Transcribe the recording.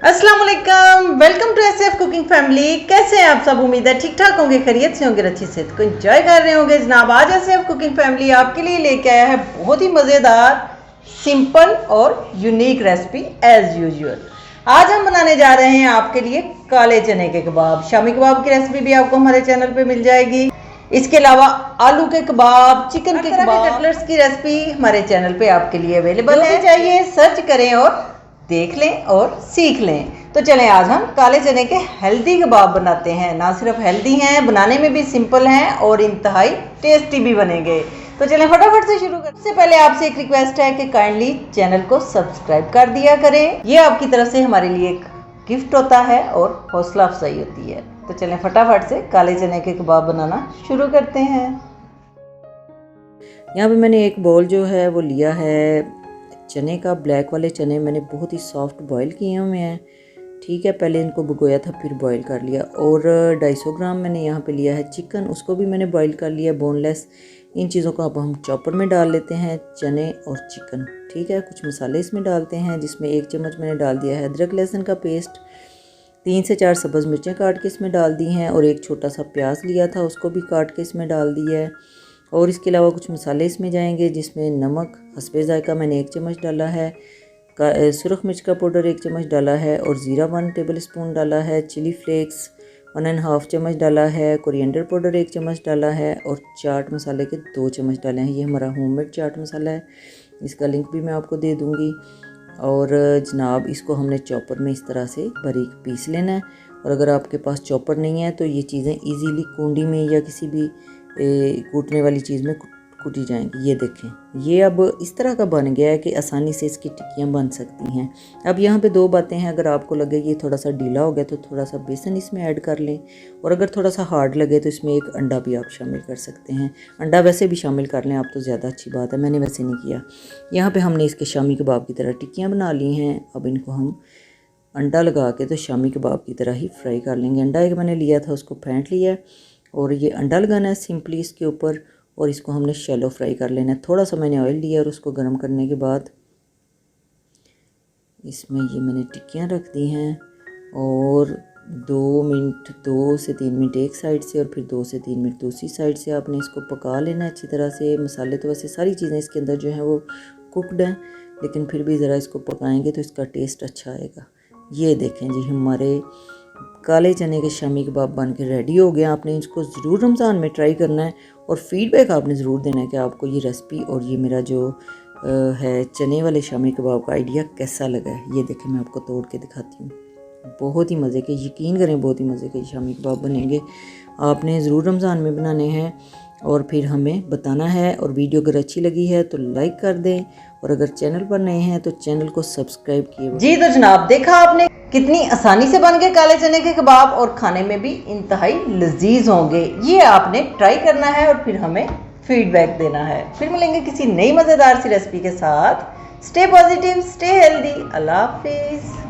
अस्सलाम वालेकुम, welcome to SF cooking family. कैसे हैं आप सब? उम्मीद है ठीक ठाक होंगे, खैरियत से होंगे, अच्छी सेहत को एंजॉय कर रहे होंगे। जनाब आज एसएफ कुकिंग फैमिली आपके लिए लेके आया है बहुत ही मज़ेदार, सिंपल और यूनिक रेसिपी एज यूजुअल। आज हम बनाने जा रहे हैं आपके लिए काले चने के कबाब। शामी कबाब की रेसिपी भी आपको हमारे चैनल पे मिल जाएगी। इसके अलावा आलू के कबाब, चिकन के कबाब, कटलेट्स की रेसिपी हमारे चैनल पे आपके लिए अवेलेबल है। चाहिए सर्च करें और देख लें और सीख लें। तो चलें आज हम काले चने के हेल्दी कबाब बनाते हैं। ना सिर्फ हेल्दी हैं, बनाने में भी सिंपल हैं और इंतहाई टेस्टी भी बनेंगे। तो चलें फटाफट से शुरू करते हैं। सबसे पहले आपसे एक रिक्वेस्ट है कि काइंडली चैनल को सब्सक्राइब कर दिया करें। ये आपकी तरफ से हमारे लिए एक गिफ्ट होता है और हौसला अफजाई होती है। तो चलें फटाफट से काले चने के कबाब बनाना शुरू करते हैं। यहाँ पे मैंने एक बाउल जो है वो लिया है चने का। ब्लैक वाले चने मैंने बहुत ही सॉफ्ट बॉईल किए हुए हैं। ठीक है, पहले इनको भिगोया था फिर बॉईल कर लिया। और 250 ग्राम मैंने यहाँ पे लिया है चिकन, उसको भी मैंने बॉईल कर लिया बोनलेस। इन चीज़ों को अब हम चॉपर में डाल लेते हैं, चने और चिकन। ठीक है, कुछ मसाले इसमें डालते हैं, जिसमें 1 चम्मच मैंने डाल दिया है अदरक लहसुन का पेस्ट। 3 से 4 सब्ज़ मिर्चें काट के इसमें डाल दी हैं और एक छोटा सा प्याज लिया था उसको भी काट के इसमें डाल दिया है। और इसके अलावा कुछ मसाले इसमें जाएंगे, जिसमें नमक हस्बे ज़ायका मैंने 1 चम्मच डाला है, सुरख मिर्च का पाउडर 1 चम्मच डाला है और ज़ीरा 1 टेबल स्पून डाला है, चिली फ्लेक्स 1.5 चम्मच डाला है, कोरिएंडर पाउडर 1 चम्मच डाला है और चाट मसाले के 2 चम्मच डाले हैं। ये हमारा होममेड चाट मसाला है, इसका लिंक भी मैं आपको दे दूँगी। और जनाब इसको हमने चॉपर में इस तरह से बारीक पीस लेना है। और अगर आपके पास चॉपर नहीं है तो ये चीज़ें ईजीली कूंडी में या किसी भी कूटने वाली चीज़ में कूटी जाएंगी। ये देखें, ये अब इस तरह का बन गया है कि आसानी से इसकी टिक्कियाँ बन सकती हैं। अब यहाँ पे 2 बातें हैं, अगर आपको लगे कि थोड़ा सा ढीला हो गया तो थोड़ा सा बेसन इसमें ऐड कर लें, और अगर थोड़ा सा हार्ड लगे तो इसमें एक अंडा भी आप शामिल कर सकते हैं। अंडा वैसे भी शामिल कर लें आप तो ज़्यादा अच्छी बात है, मैंने वैसे नहीं किया। यहाँ पर हमने इसके शामी कबाब की तरह टिक्कियाँ बना ली हैं। अब इनको हम अंडा लगा के तो शामी कबाब की तरह ही फ्राई कर लेंगे। अंडा एक मैंने लिया था उसको फेंट लिया और ये अंडा लगाना है सिंपली इसके ऊपर, और इसको हमने शैलो फ्राई कर लेना है। थोड़ा सा मैंने ऑयल लिया और उसको गर्म करने के बाद इसमें ये मैंने टिक्कियाँ रख दी हैं और 2 से 3 मिनट एक साइड से और फिर 2 से 3 मिनट दूसरी साइड से आपने इसको पका लेना है अच्छी तरह से। मसाले तो वैसे सारी चीज़ें इसके अंदर जो हैं वो कुकड हैं, लेकिन फिर भी ज़रा इसको पकाएंगे तो इसका टेस्ट अच्छा आएगा। ये देखें जी, हमारे काले चने के शामी कबाब बन के रेडी हो गया। आपने इसको ज़रूर रमज़ान में ट्राई करना है और फीडबैक आपने ज़रूर देना है कि आपको ये रेसिपी और ये मेरा जो है चने वाले शामी कबाब का आइडिया कैसा लगा है। ये देखें, मैं आपको तोड़ के दिखाती हूँ। बहुत ही मज़े के, यकीन करें बहुत ही मज़े के शामी कबाब बनेंगे। आपने ज़रूर रमज़ान में बनाने हैं और फिर हमें बताना है। और वीडियो अगर अच्छी लगी है तो लाइक कर दें, और अगर चैनल पर नए हैं तो चैनल को सब्सक्राइब किए। जी तो जनाब, देखा आपने कितनी आसानी से बन गए काले चने के कबाब और खाने में भी इंतहाई लजीज होंगे। ये आपने ट्राई करना है और फिर हमें फीडबैक देना है। फिर मिलेंगे किसी नई मज़ेदार सी रेसिपी के साथ। Stay positive, stay healthy. अल्लाह हाफिज़।